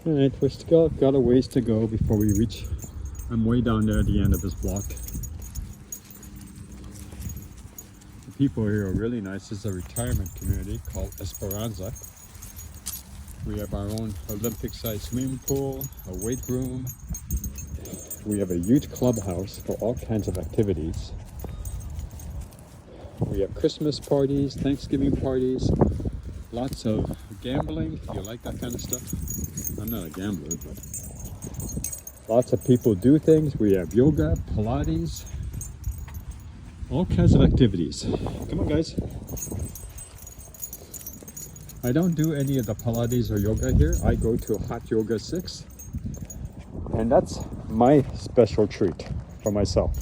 All right, we're still got a ways to go before we reach. I'm way down there at the end of this block. The people here are really nice. This is a retirement community called Esperanza. We have our own Olympic-sized swimming pool, a weight room. We have a huge clubhouse for all kinds of activities. We have Christmas parties, Thanksgiving parties, lots of gambling, if you like that kind of stuff. I'm not a gambler, but lots of people do things. We have yoga, Pilates, all kinds of activities. Come on, guys. I don't do any of the Pilates or yoga here. I go to Hot Yoga 6, and that's my special treat for myself.